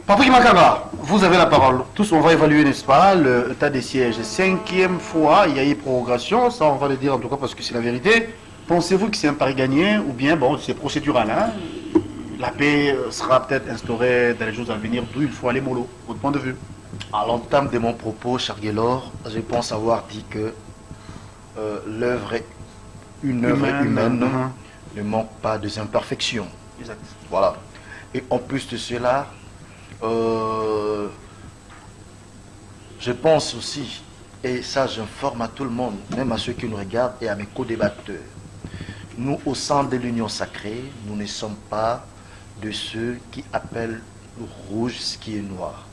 Patrick Makanga, vous avez la parole. Tous, on va évaluer, n'est-ce pas, l'état des sièges. 5e fois, il y a eu prorogation, ça on va le dire en tout cas parce que c'est la vérité. Pensez-vous que c'est un pari gagné ou bien, bon, c'est procédural, hein? La paix sera peut-être instaurée dans les jours à venir, d'où il faut aller mollo, votre point de vue? À l'entame de mon propos, cher Guélor, je pense avoir dit que une œuvre humaine ne manque pas des imperfections. Exact. Voilà. Et en plus de cela, je pense aussi, et ça j'informe à tout le monde, même à ceux qui nous regardent et à mes co-débatteurs, nous au sein de l'Union sacrée, nous ne sommes pas de ceux qui appellent rouge ce qui est noir,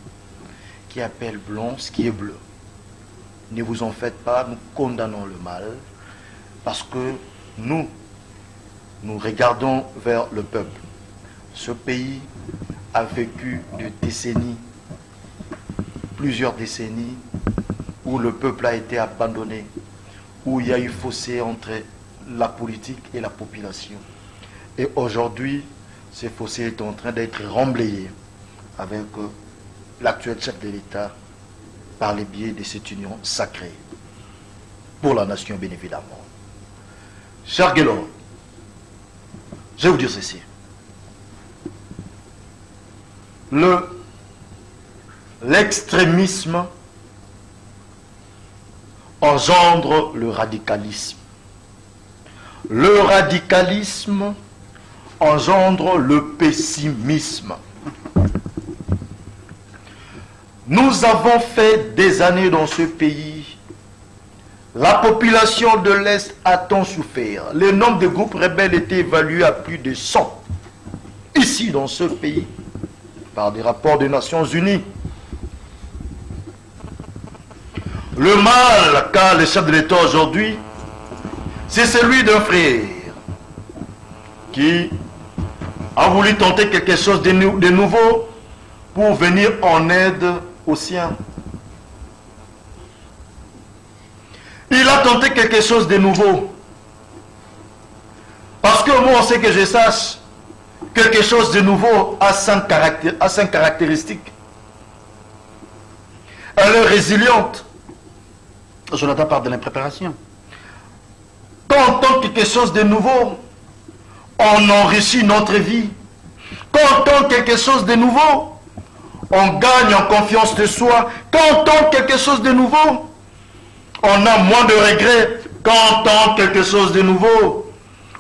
qui appellent blanc ce qui est bleu. Ne vous en faites pas, nous condamnons le mal, parce que nous regardons vers le peuple. Ce pays a vécu des décennies, plusieurs décennies, où le peuple a été abandonné, où il y a eu fossé entre la politique et la population. Et aujourd'hui, ce fossé est en train d'être remblayé avec l'actuel chef de l'État par les biais de cette union sacrée pour la nation, bien évidemment. Cher Guélor, je vais vous dire ceci. L'extrémisme engendre le radicalisme. Le radicalisme engendre le pessimisme. Nous avons fait des années dans ce pays. La population de l'Est a tant souffert. Le nombre de groupes rebelles était évalué à plus de 100. Ici, dans ce pays, par des rapports des Nations Unies. Le mal qu'a le chef de l'État aujourd'hui, c'est celui d'un frère qui a voulu tenter quelque chose de nouveau pour venir en aide aux siens. Il a tenté quelque chose de nouveau. Parce que moi, on sait que je sache, quelque chose de nouveau a 5 caractéristiques. Elle est résiliente. Jonathan parle de l'impréparation. Quand on tente quelque chose de nouveau, on enrichit notre vie. Quand on tente quelque chose de nouveau, on gagne en confiance de soi. Quand on tente quelque chose de nouveau, on a moins de regrets. Quand on tente quelque chose de nouveau,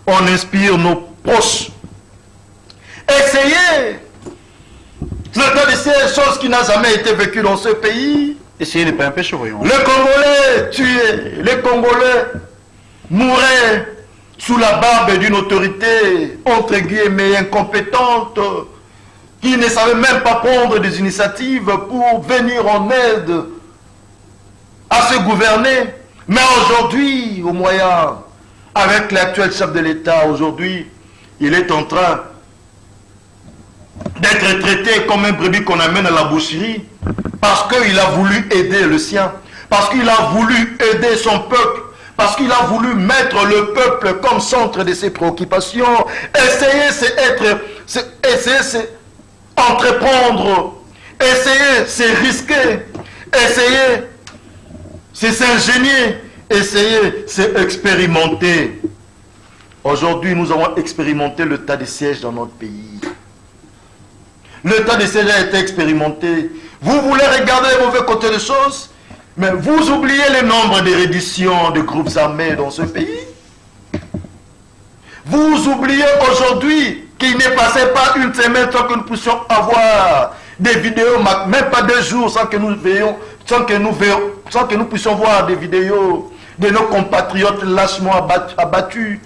on inspire nos proches. Essayez. C'est ces choses qui n'a jamais été vécues dans ce pays. Essayez de ne pas empêcher, voyons. Les Congolais tués, les Congolais mouraient sous la barbe d'une autorité, entre guillemets, incompétente, qui ne savait même pas prendre des initiatives pour venir en aide à se gouverner. Mais aujourd'hui, au moyen, avec l'actuel chef de l'État, aujourd'hui, il est en train d'être traité comme un brebis qu'on amène à la boucherie, parce qu'il a voulu aider le sien, parce qu'il a voulu aider son peuple, parce qu'il a voulu mettre le peuple comme centre de ses préoccupations. Essayer, c'est entreprendre. Essayer, c'est risquer. Essayer, c'est s'ingénier. Essayer, c'est expérimenter. Aujourd'hui, nous avons expérimenté le tas de sièges dans notre pays. Le tas de sièges a été expérimenté. Vous voulez regarder le mauvais côté des choses, mais vous oubliez le nombre de redditions de groupes armés dans ce pays. Vous oubliez aujourd'hui qu'il n'est passé pas une semaine sans que nous puissions avoir des vidéos, même pas 2 jours sans que nous puissions voir des vidéos de nos compatriotes lâchement abattus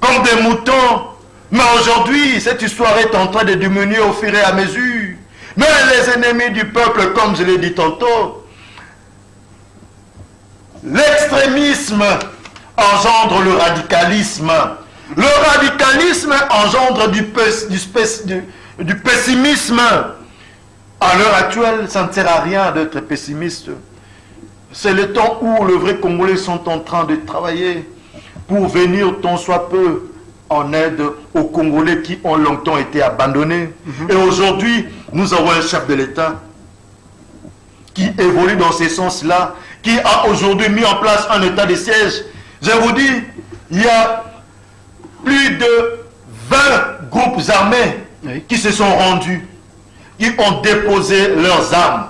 comme des moutons. Mais aujourd'hui, cette histoire est en train de diminuer au fur et à mesure. Mais les ennemis du peuple, comme je l'ai dit tantôt, l'extrémisme engendre le radicalisme. Le radicalisme engendre du pessimisme. À l'heure actuelle, ça ne sert à rien d'être pessimiste. C'est le temps où les vrais Congolais sont en train de travailler pour venir tant soit peu en aide aux Congolais qui ont longtemps été abandonnés. Et aujourd'hui, nous avons un chef de l'État qui évolue dans ce sens-là, qui a aujourd'hui mis en place un état de siège. Je vous dis, il y a plus de 20 groupes armés qui se sont rendus, qui ont déposé leurs armes.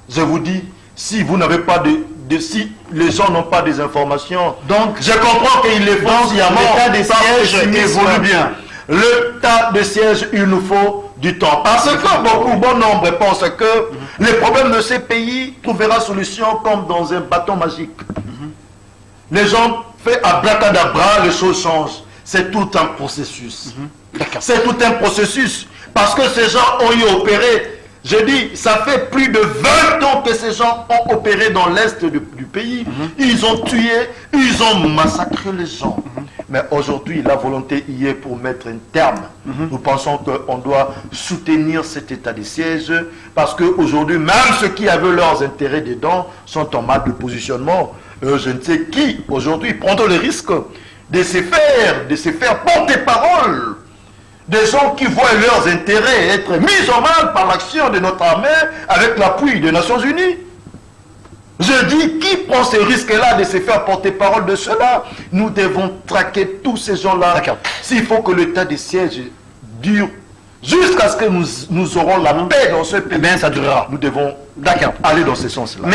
Je vous dis, si vous n'avez pas si les gens n'ont pas des informations, donc je comprends qu'ils les font sciemment. L'état de siège évolue bien. L'état de siège, il nous faut du temps. Parce que bon nombre pensent que les problèmes de ces pays trouvera solution comme dans un bâton magique. Les gens font abracadabra, les choses changent. C'est tout un processus. C'est tout un processus. Parce que ces gens ont eu opéré. Je dis, ça fait plus de 20 ans que ces gens ont opéré dans l'est du pays. Ils ont tué, ils ont massacré les gens. Mais aujourd'hui, la volonté y est pour mettre un terme. Nous pensons qu'on doit soutenir cet état de siège parce qu'aujourd'hui, même ceux qui avaient leurs intérêts dedans sont en mal de positionnement. Je ne sais qui, aujourd'hui, prendront le risque de se faire porter-parole. Des gens qui voient leurs intérêts être mis en mal par l'action de notre armée avec l'appui des Nations Unies. Je dis, qui prend ce risque-là de se faire porter-parole de cela? Nous devons traquer tous ces gens-là. S'il faut que l'état de siège dure jusqu'à ce que nous aurons la paix dans ce pays, ça durera. Nous devons aller dans ce sens-là.